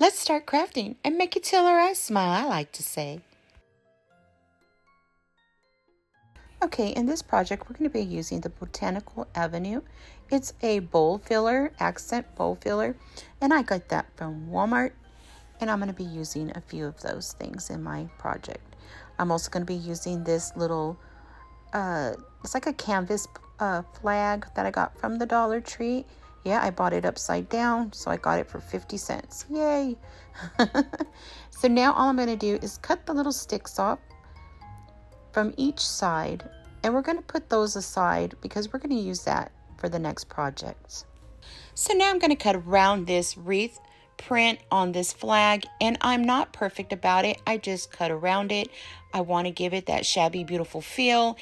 Let's start crafting and make it till our eyes smile, I like to say. Okay, in this project, we're going to be using the Botanical Avenue. It's a bowl filler, accent bowl filler, and I got that from Walmart, and I'm going to be using a few of those things in my project. I'm also going to be using this little, it's like a canvas flag that I got from the Dollar Tree. Yeah, I bought it upside down, so I got it for 50 cents. Yay! So now all I'm going to do is cut the little sticks off from each side, and we're going to put those aside because we're going to use that for the next project. So now I'm going to cut around this wreath print on this flag, and I'm not perfect about it. I just cut around it. I want to give it that shabby beautiful feel,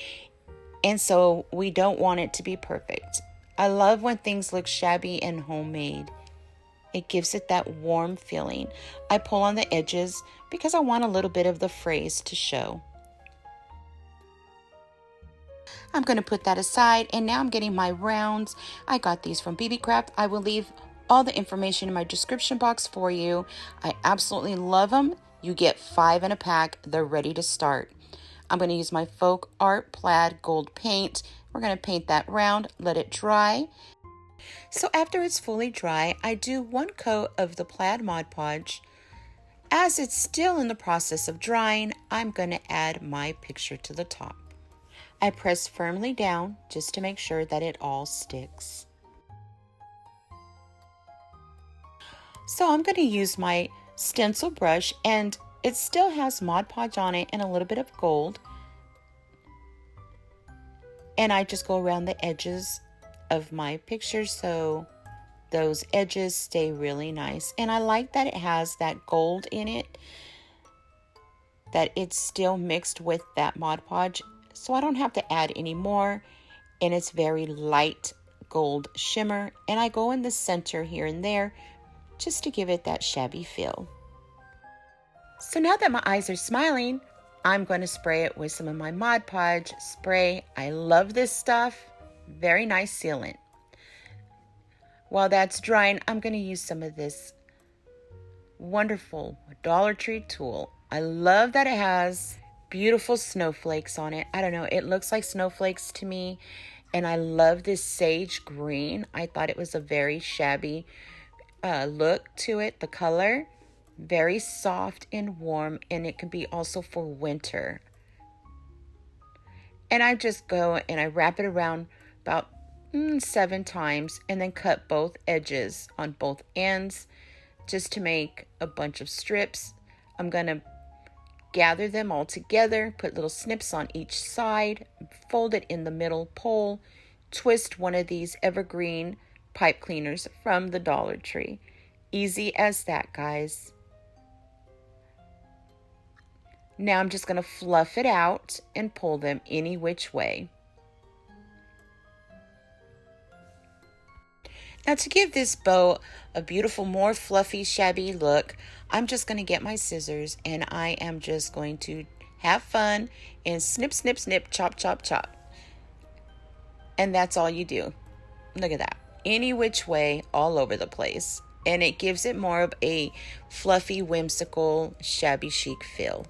and so we don't want it to be perfect. I love when things look shabby and homemade. It gives it that warm feeling. I pull on the edges because I want a little bit of the phrase to show. I'm going to put that aside, and now I'm getting my rounds. I got these from Beebeecraft. I will leave all the information in my description box for you. I absolutely love them. You get 5 in a pack. They're ready to start. I'm going to use my Folk Art Plaid Gold paint. We're going to paint that round, let it dry. So after it's fully dry, I do 1 coat of the Plaid Mod Podge. As it's still in the process of drying, I'm going to add my picture to the top. I press firmly down just to make sure that it all sticks. So I'm going to use my stencil brush, and it still has Mod Podge on it and a little bit of gold. And I just go around the edges of my picture so those edges stay really nice. And I like that it has that gold in it, that it's still mixed with that Mod Podge. So I don't have to add any more, and it's very light gold shimmer, and I go in the center here and there just to give it that shabby feel. So now that my eyes are smiling, I'm going to spray it with some of my Mod Podge spray. I love this stuff. Very nice sealant. While that's drying, I'm going to use some of this wonderful Dollar Tree tulle. I love that it has beautiful snowflakes on it. I don't know, it looks like snowflakes to me, and I love this sage green. I thought it was a very shabby look to it. The color, very soft and warm, and it can be also for winter. And I just go and I wrap it around about 7 times, and then cut both edges on both ends just to make a bunch of strips. I'm gonna gather them all together, put little snips on each side, fold it in the middle pole, twist one of these evergreen pipe cleaners from the Dollar Tree. Easy as that, guys. Now I'm just going to fluff it out and pull them any which way. Now to give this bow a beautiful, more fluffy, shabby look, I'm just going to get my scissors, and I am just going to have fun and snip, snip, snip, chop, chop, chop. And that's all you do. Look at that. Any which way, all over the place. And it gives it more of a fluffy, whimsical, shabby chic feel.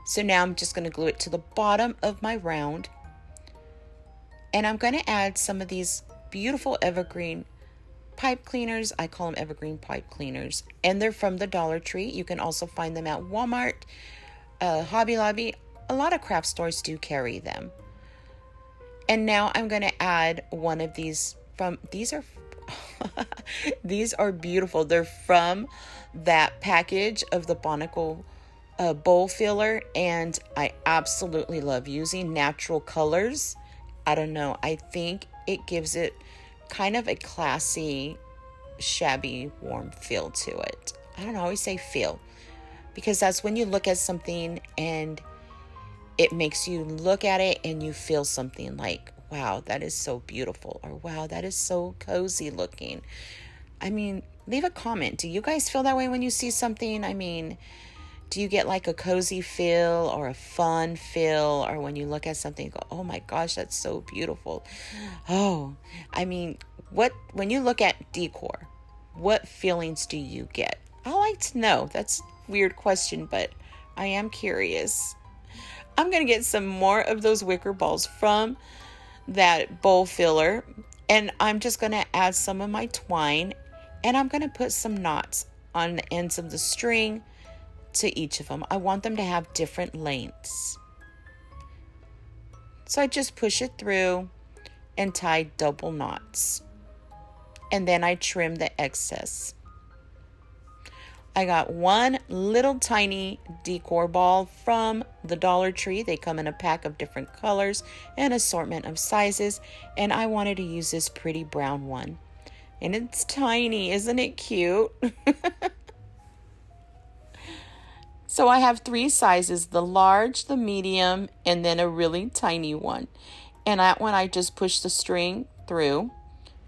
So now I'm just going to glue it to the bottom of my round. And I'm going to add some of these beautiful evergreen pipe cleaners. I call them evergreen pipe cleaners, and they're from the Dollar Tree. You can also find them at Walmart, Hobby Lobby. A lot of craft stores do carry them. And now I'm going to add one of these from, these are these are beautiful. They're from that package of the Botanical bowl filler, and I absolutely love using natural colors. I don't know, I think it gives it kind of a classy, shabby, warm feel to it. I don't know, I always say feel, because that's when you look at something and it makes you look at it and you feel something like, wow, that is so beautiful, or wow, that is so cozy looking. I mean, leave a comment. Do you guys feel that way when you see something? I mean, do you get like a cozy feel or a fun feel, or when you look at something, you go, oh my gosh, that's so beautiful? Oh, I mean, when you look at decor, What feelings do you get? I like to know. That's a weird question, but I am curious. I'm going to get some more of those wicker balls from that bowl filler, and I'm just going to add some of my twine, and I'm going to put some knots on the ends of the string to each of them. I want them to have different lengths. So I just push it through and tie double knots, and then I trim the excess. I got one little tiny DECOR ball from the Dollar Tree. They come in a pack of different colors and assortment of sizes, and I wanted to use this pretty brown one. And it's tiny, isn't it cute? So I have 3 sizes, the large, the medium, and then a really tiny one. And that one I just pushed the string through,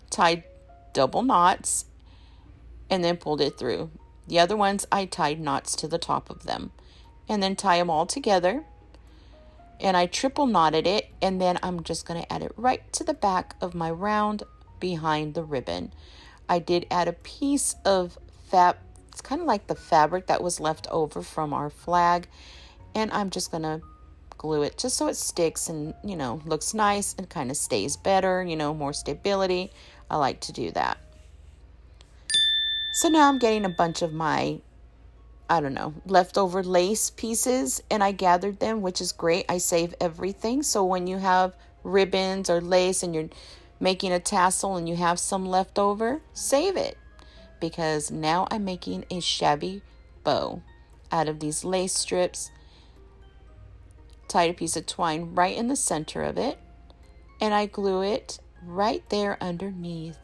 tied double knots, and then pulled it through. The other ones I tied knots to the top of them, and then tie them all together. And I triple knotted it, and then I'm just going to add it right to the back of my round behind the ribbon. I did add a piece of it's kind of like the fabric that was left over from our flag, and I'm just going to glue it just so it sticks and, you know, looks nice and kind of stays better, you know, more stability. I like to do that. So now I'm getting a bunch of my, I don't know, leftover lace pieces, and I gathered them, which is great. I save everything. So when you have ribbons or lace and you're making a tassel and you have some left over, save it. Because now I'm making a shabby bow out of these lace strips. Tied a piece of twine right in the center of it, and I glue it right there underneath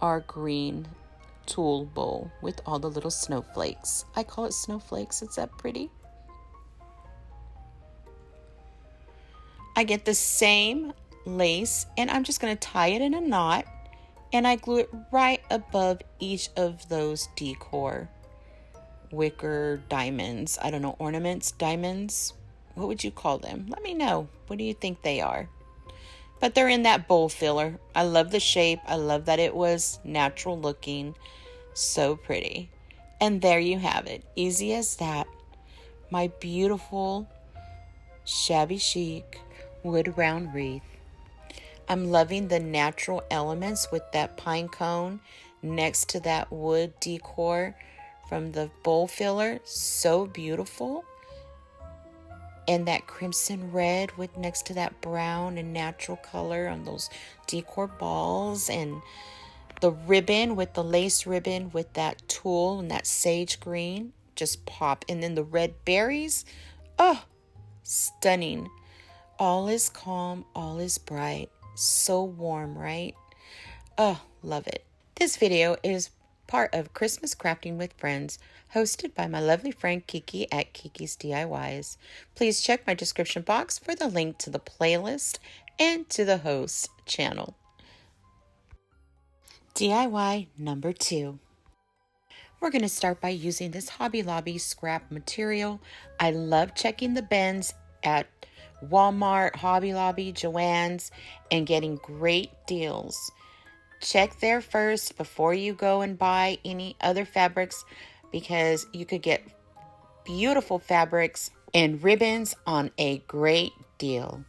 our green tulle bowl with all the little snowflakes. I call it snowflakes. Is that pretty? I get the same lace, and I'm just going to tie it in a knot, and I glue it right above each of those DECOR wicker diamonds. I don't know, ornaments, diamonds. What would you call them? Let me know. What do you think they are? But they're in that bowl filler. I love the shape. I love that it was natural looking. So pretty. And there you have it. Easy as that. My beautiful Shabby Chic wood round wreath. I'm loving the natural elements with that pine cone next to that wood DECOR from the bowl filler. So beautiful. And that crimson red with next to that brown and natural color on those DECOR balls, and the ribbon with the lace ribbon with that tulle and that sage green just pop. And then the red berries, oh, stunning. All is calm, all is bright. So warm, right? Oh, love it. This video is part of Christmas Crafting with Friends, hosted by my lovely friend Kiki at Kiki's DIYs. Please check my description box for the link to the playlist and to the host channel. DIY number 2. We're going to start by using this Hobby Lobby scrap material. I love checking the bins at Walmart, Hobby Lobby, Joann's, and getting great deals. Check there first before you go and buy any other fabrics, because you could get beautiful fabrics and ribbons on a great deal.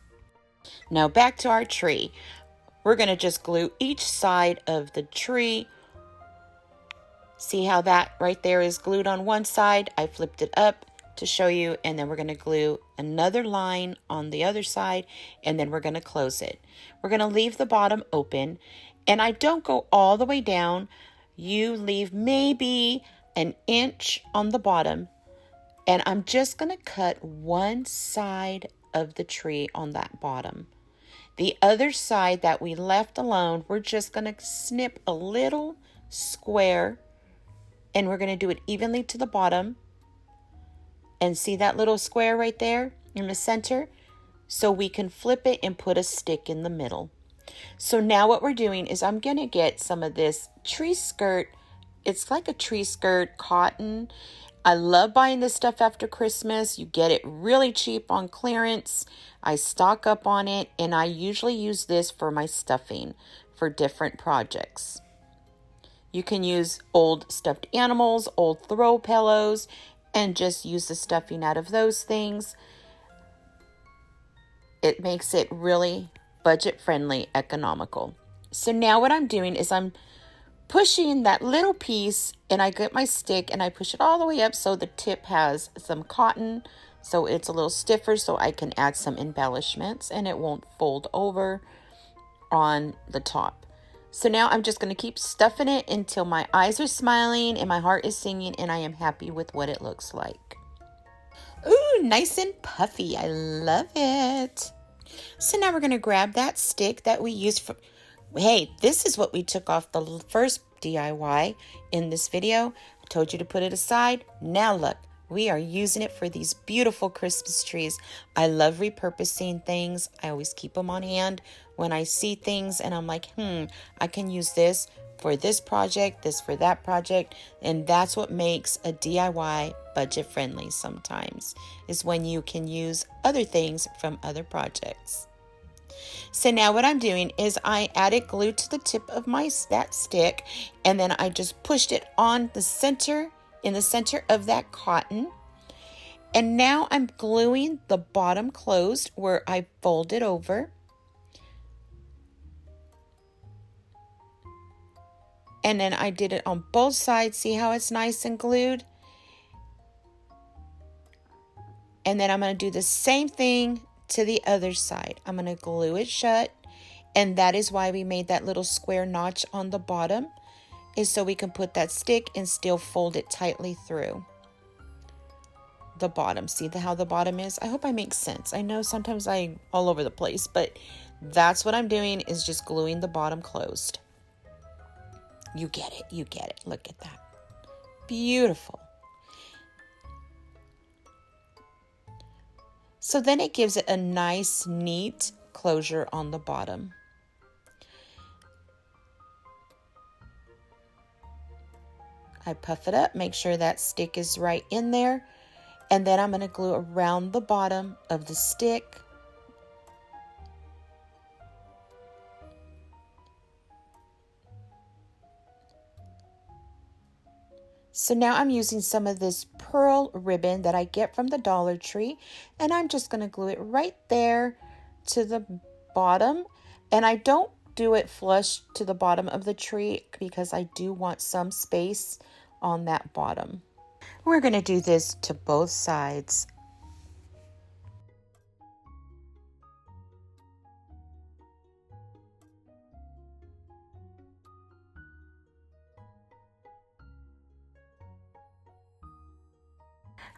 Now back to our tree. We're going to just glue each side of the tree. See how that right there is glued on one side? I flipped it up to show you, and then we're going to glue another line on the other side, and then we're going to close it. We're going to leave the bottom open, and I don't go all the way down. You leave maybe an inch on the bottom, and I'm just going to cut one side of the tree on that bottom. The other side that we left alone, we're just going to snip a little square, and we're going to do it evenly to the bottom. And see that little square right there in the center? So we can flip it and put a stick in the middle. So now what we're doing is I'm going to get some of this tree skirt. It's like a tree skirt cotton. I love buying this stuff after Christmas. You get it really cheap on clearance. I stock up on it, and I usually use this for my stuffing for different projects. You can use old stuffed animals, old throw pillows, and just use the stuffing out of those things. It makes it really budget friendly, economical. So now what I'm doing is I'm pushing that little piece, and I get my stick and I push it all the way up so the tip has some cotton, so it's a little stiffer, so I can add some embellishments and it won't fold over on the top. So now I'm just going to keep stuffing it until my eyes are smiling and my heart is singing and I am happy with what it looks like. Ooh, nice and puffy. I love it. So now we're going to grab that stick that we used for, hey, this is what we took off the first DIY in this video. I told you to put it aside. Now look, we are using it for these beautiful Christmas trees. I love repurposing things. I always keep them on hand when I see things and I'm like, I can use this for this project, this for that project. And that's what makes a DIY budget friendly sometimes, is when you can use other things from other projects. So now what I'm doing is I added glue to the tip of that stick, and then I just pushed it on the center, in the center of that cotton. And now I'm gluing the bottom closed where I folded over. And then I did it on both sides. See how it's nice and glued? And then I'm going to do the same thing to the other side. I'm going to glue it shut. And that is why we made that little square notch on the bottom, is so we can put that stick and still fold it tightly through the bottom. See how the bottom is? I hope I make sense. I know sometimes I'm all over the place, but that's what I'm doing, is just gluing the bottom closed. You get it. You get it. Look at that. Beautiful. So then it gives it a nice, neat closure on the bottom. I puff it up, make sure that stick is right in there, and then I'm going to glue around the bottom of the stick. So now I'm using some of this pearl ribbon that I get from the Dollar Tree, and I'm just going to glue it right there to the bottom. And I don't do it flush to the bottom of the tree because I do want some space on that bottom. We're going to do this to both sides.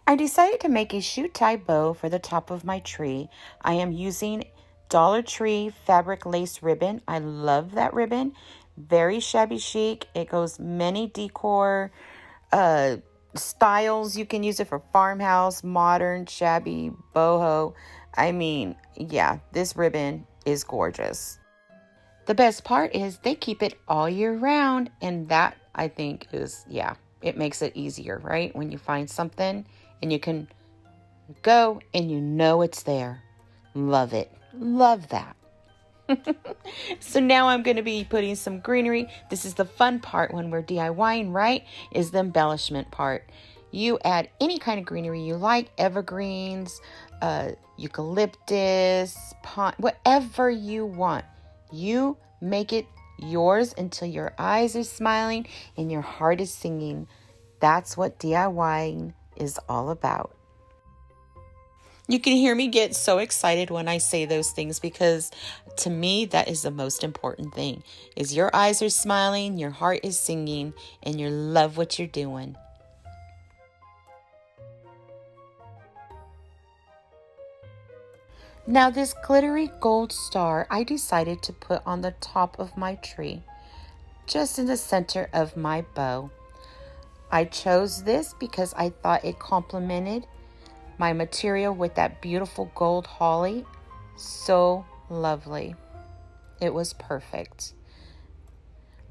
I decided to make a shoe tie bow for the top of my tree. I am using Dollar Tree fabric lace ribbon. I love that ribbon. Very shabby chic. It goes many decor styles. You can use it for farmhouse, modern, shabby, boho. I mean, yeah, this ribbon is gorgeous. The best part is they keep it all year round, and that I think is, yeah, it makes it easier, right? When you find something and you can go and you know it's there. Love it. Love that. So now I'm going to be putting some greenery. This is the fun part when we're DIYing, right? Is the embellishment part. You add any kind of greenery you like, evergreens, eucalyptus, pine, whatever you want. You make it yours until your eyes are smiling and your heart is singing. That's what DIYing is all about. You can hear me get so excited when I say those things, because to me, that is the most important thing, is your eyes are smiling, your heart is singing, and you love what you're doing. Now this glittery gold star, I decided to put on the top of my tree, just in the center of my bow. I chose this because I thought it complemented my material with that beautiful gold holly. So lovely. It was perfect.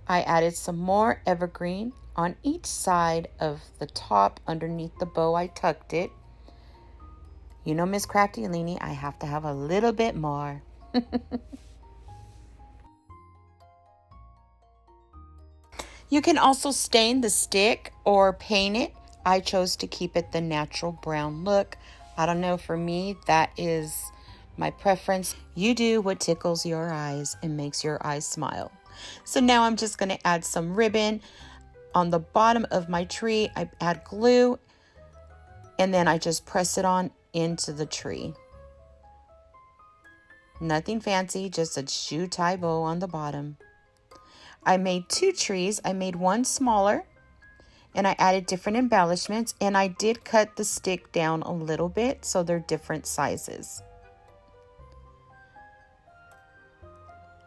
I added some more evergreen on each side of the top. Underneath the bow, I tucked it. You know, Miss Krafty Leeny, I have to have a little bit more. You can also stain the stick or paint it. I chose to keep it the natural brown look. I don't know, for me, that is my preference. You do what tickles your eyes and makes your eyes smile. So now I'm just going to add some ribbon on the bottom of my tree. I add glue and then I just press it on into the tree. Nothing fancy, just a shoe tie bow on the bottom. I made 2 trees. I made one smaller and I added different embellishments, and I did cut the stick down a little bit so they're different sizes.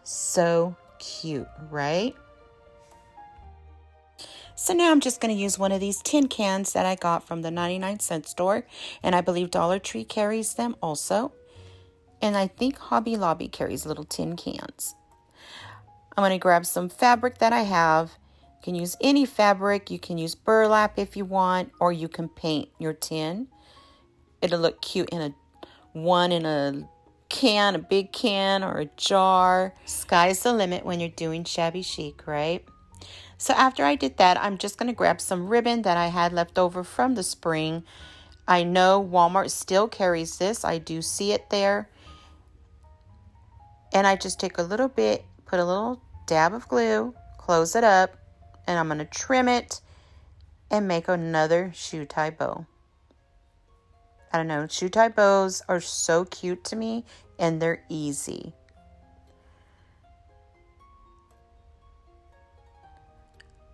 So cute, right? So now I'm just going to use one of these tin cans that I got from the 99-cent store, and I believe Dollar Tree carries them also. And I think Hobby Lobby carries little tin cans. I'm going to grab some fabric that I have. You can use any fabric. You can use burlap if you want, or you can paint your tin. It'll look cute in a can, a big can, or a jar. Sky's the limit when you're doing shabby chic, right? So after I did that, I'm just going to grab some ribbon that I had left over from the spring. I know Walmart still carries this. I do see it there. And I just take a little bit, put a little dab of glue, close it up, and I'm going to trim it and make another shoe tie bow. I don't know, shoe tie bows are so cute to me, and they're easy.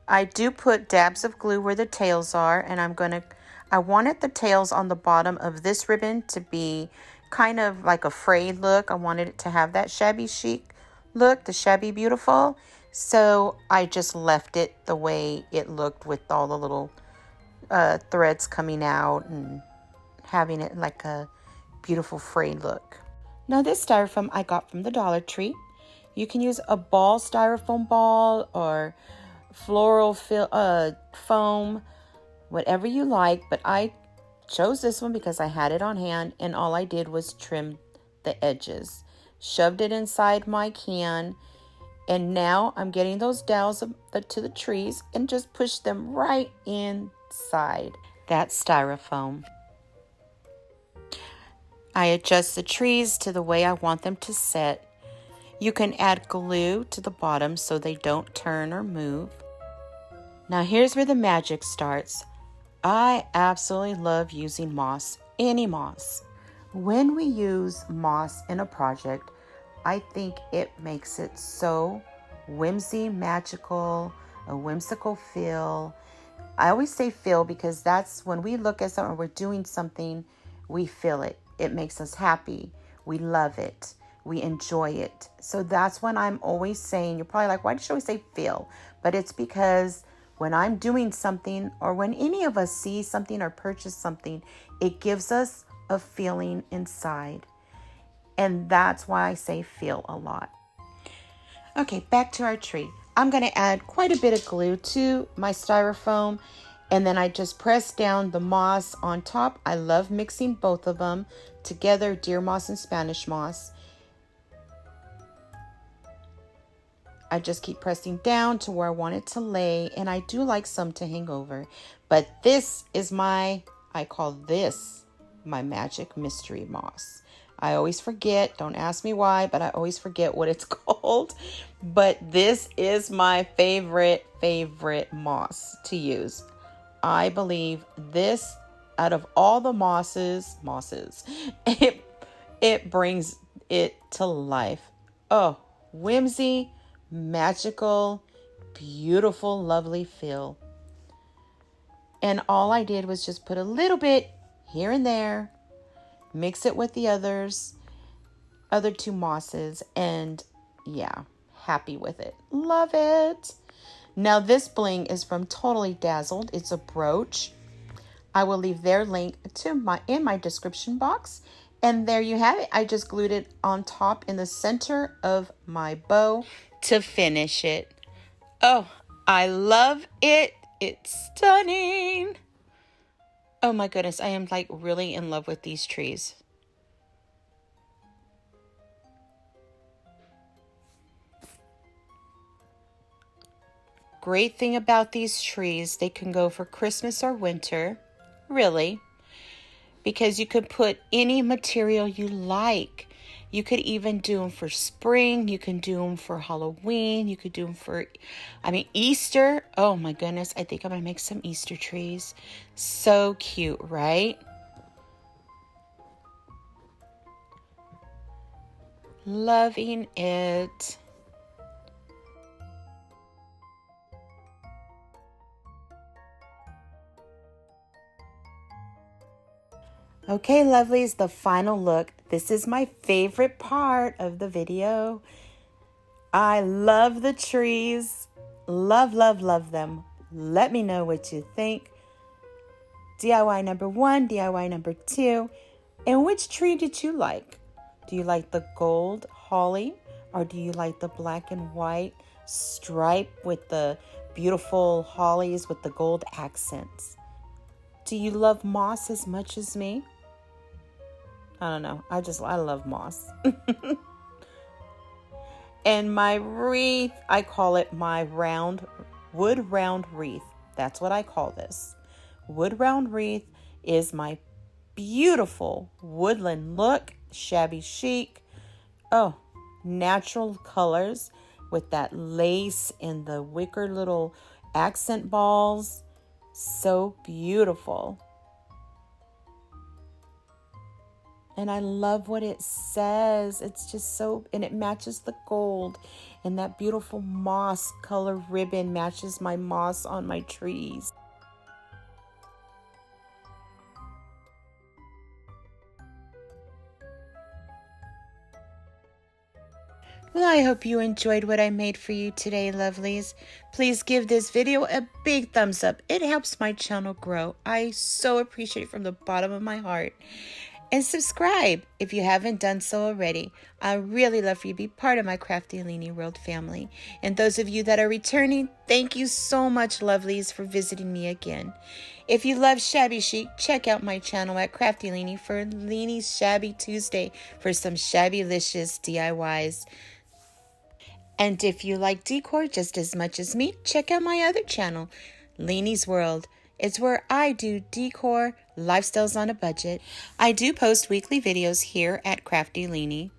I do put dabs of glue where the tails are, and I wanted the tails on the bottom of this ribbon to be kind of like a frayed look. I wanted it to have that shabby chic look, the shabby beautiful. So I just left it the way it looked with all the little threads coming out and having it like a beautiful frayed look. Now this styrofoam I got from the Dollar Tree. You can use a ball styrofoam ball or floral foam, whatever you like, but I chose this one because I had it on hand, and all I did was trim the edges, shoved it inside my can, and now I'm getting those dowels to the trees and just push them right inside that styrofoam. I adjust the trees to the way I want them to set. You can add glue to the bottom so they don't turn or move. Now here's where the magic starts. I absolutely love using moss, any moss. When we use moss in a project, I think it makes it so whimsy, magical, a whimsical feel. I always say feel because that's when we look at something, we're doing something, we feel it. It makes us happy. We love it. We enjoy it. So that's when I'm always saying, you're probably like, why did she always say feel? But it's because when I'm doing something, or when any of us see something or purchase something, it gives us a feeling inside. And that's why I say feel a lot. Okay, back to our tree. I'm going to add quite a bit of glue to my styrofoam, and then I just press down the moss on top. I love mixing both of them together, deer moss and Spanish moss. I just keep pressing down to where I want it to lay, and I do like some to hang over. But this is I call this my magic mystery moss. I always forget, don't ask me why, but I always forget what it's called. But this is my favorite moss to use. I believe this, out of all the mosses, it brings it to life. Oh, whimsy, magical, beautiful, lovely feel. And all I did was just put a little bit here and there, mix it with the other 2 mosses, and yeah, happy with it. Love it. Now this bling is from Totally Dazzled. It's a brooch. I will leave their link in my description box. And there you have it. I just glued it on top in the center of my bow to finish it. Oh, I love it. It's stunning. Oh my goodness, I am like really in love with these trees. Great thing about these trees, they can go for Christmas or winter, really, because you could put any material you like. You could even do them for spring. You can do them for Halloween. You could do them for, Easter. Oh my goodness. I think I'm going to make some Easter trees. So cute, right? Loving it. Okay, lovelies, the final look. This is my favorite part of the video. I love the trees. Love, love, love them. Let me know what you think. DIY number 1, DIY number 2. And which tree did you like? Do you like the gold holly, or do you like the black and white stripe with the beautiful hollies with the gold accents? Do you love moss as much as me? I don't know. I love moss. And my wreath, I call it my wood round wreath. That's what I call this. Wood round wreath is my beautiful woodland look, shabby chic. Oh, natural colors with that lace and the wicker little accent balls. So beautiful. And I love what it says. It's just so, and it matches the gold. And that beautiful moss color ribbon matches my moss on my trees. Well, I hope you enjoyed what I made for you today, lovelies. Please give this video a big thumbs up. It helps my channel grow. I so appreciate it from the bottom of my heart. And subscribe if you haven't done so already. I really love for you to be part of my Krafty Leeny World family. And those of you that are returning, thank you so much, lovelies, for visiting me again. If you love Shabby Chic, check out my channel at Krafty Leeny for Leeny's Shabby Tuesday for some shabby-licious DIYs. And if you like decor just as much as me, check out my other channel, Leenys World. It's where I do decor, lifestyles on a budget. I do post weekly videos here at Krafty Leeny.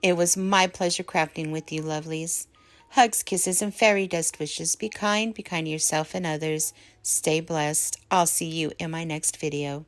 It was my pleasure crafting with you, lovelies. Hugs, kisses, and fairy dust wishes. Be kind to yourself and others. Stay blessed. I'll see you in my next video.